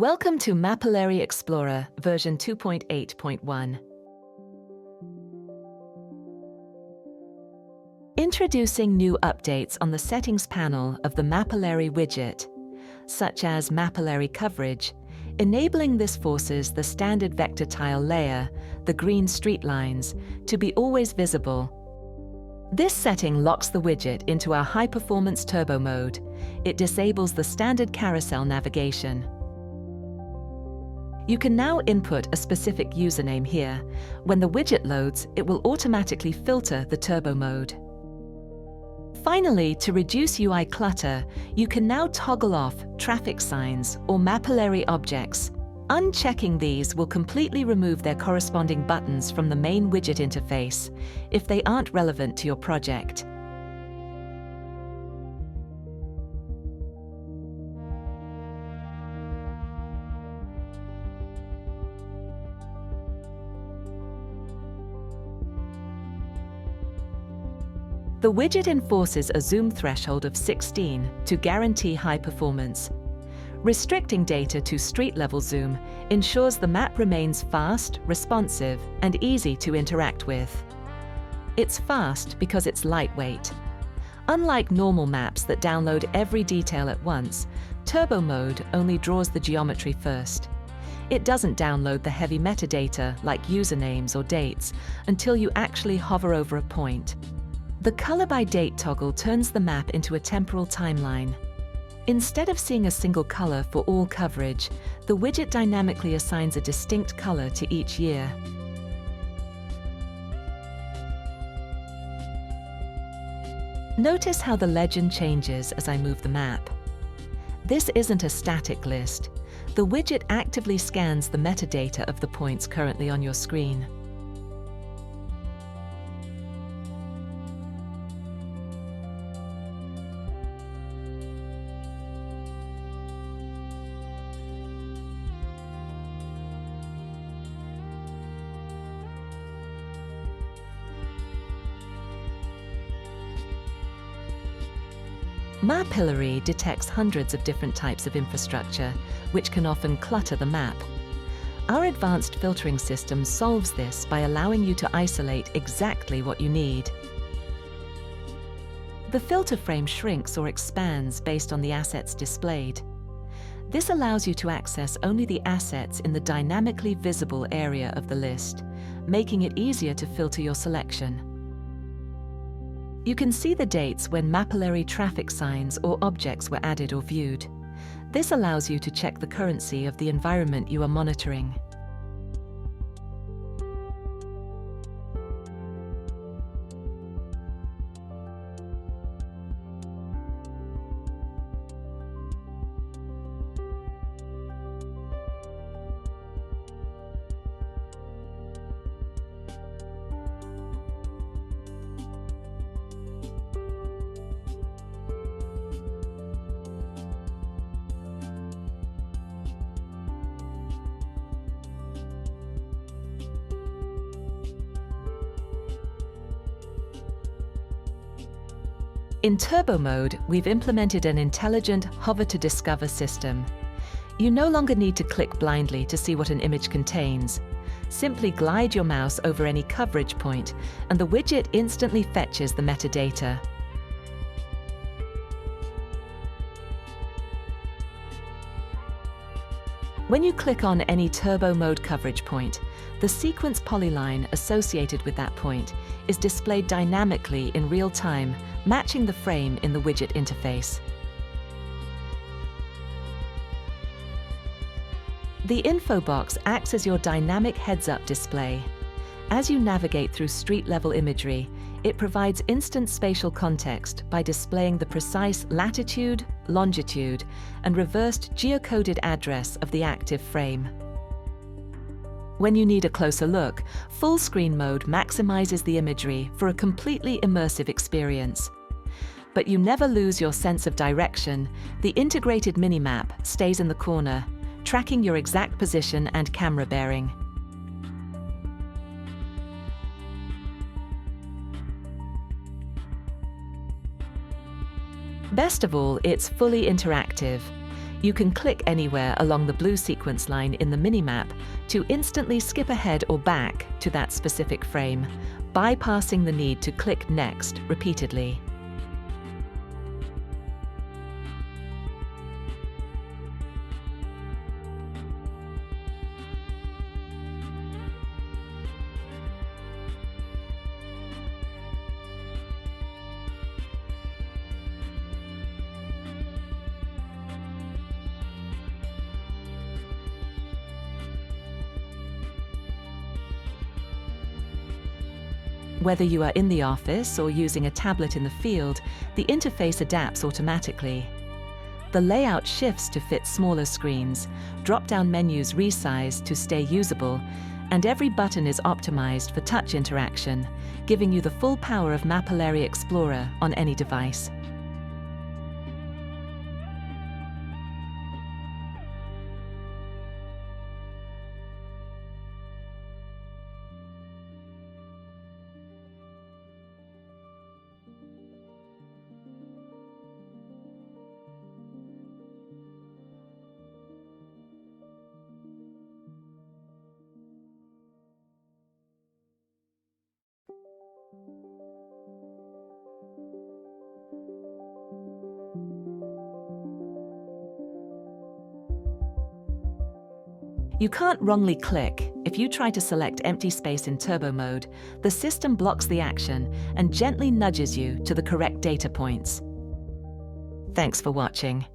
Welcome to Mapillary Explorer version 2.8.1. Introducing new updates on the settings panel of the Mapillary widget, such as Mapillary coverage. Enabling this forces the standard vector tile layer, the green street lines, to be always visible. This setting locks the widget into our high-performance turbo mode. It disables the standard carousel navigation. You can now input a specific username here. When the widget loads, it will automatically filter the turbo mode. Finally, to reduce UI clutter, you can now toggle off traffic signs or mapillary objects. Unchecking these will completely remove their corresponding buttons from the main widget interface if they aren't relevant to your project. The widget enforces a zoom threshold of 16 to guarantee high performance. Restricting data to street-level zoom ensures the map remains fast, responsive, and easy to interact with. It's fast because it's lightweight. Unlike normal maps that download every detail at once, Turbo Mode only draws the geometry first. It doesn't download the heavy metadata like usernames or dates until you actually hover over a point. The Color by Date toggle turns the map into a temporal timeline. Instead of seeing a single color for all coverage, the widget dynamically assigns a distinct color to each year. Notice how the legend changes as I move the map. This isn't a static list. The widget actively scans the metadata of the points currently on your screen. Mapillary detects hundreds of different types of infrastructure, which can often clutter the map. Our advanced filtering system solves this by allowing you to isolate exactly what you need. The filter frame shrinks or expands based on the assets displayed. This allows you to access only the assets in the dynamically visible area of the list, making it easier to filter your selection. You can see the dates when mapillary traffic signs or objects were added or viewed. This allows you to check the currency of the environment you are monitoring. In Turbo Mode, we've implemented an intelligent hover-to-discover system. You no longer need to click blindly to see what an image contains. Simply glide your mouse over any coverage point, and the widget instantly fetches the metadata. When you click on any Turbo Mode coverage point, the sequence polyline associated with that point is displayed dynamically in real time, matching the frame in the widget interface. The info box acts as your dynamic heads-up display. As you navigate through street-level imagery, it provides instant spatial context by displaying the precise latitude, longitude, and reversed geocoded address of the active frame. When you need a closer look, full screen mode maximizes the imagery for a completely immersive experience. But you never lose your sense of direction. The integrated minimap stays in the corner, tracking your exact position and camera bearing. Best of all, it's fully interactive. You can click anywhere along the blue sequence line in the minimap to instantly skip ahead or back to that specific frame, bypassing the need to click Next repeatedly. Whether you are in the office or using a tablet in the field, the interface adapts automatically. The layout shifts to fit smaller screens, drop-down menus resize to stay usable, and every button is optimized for touch interaction, giving you the full power of Mapillary Explorer on any device. You can't wrongly click. If you try to select empty space in turbo mode, the system blocks the action and gently nudges you to the correct data points. Thanks for watching.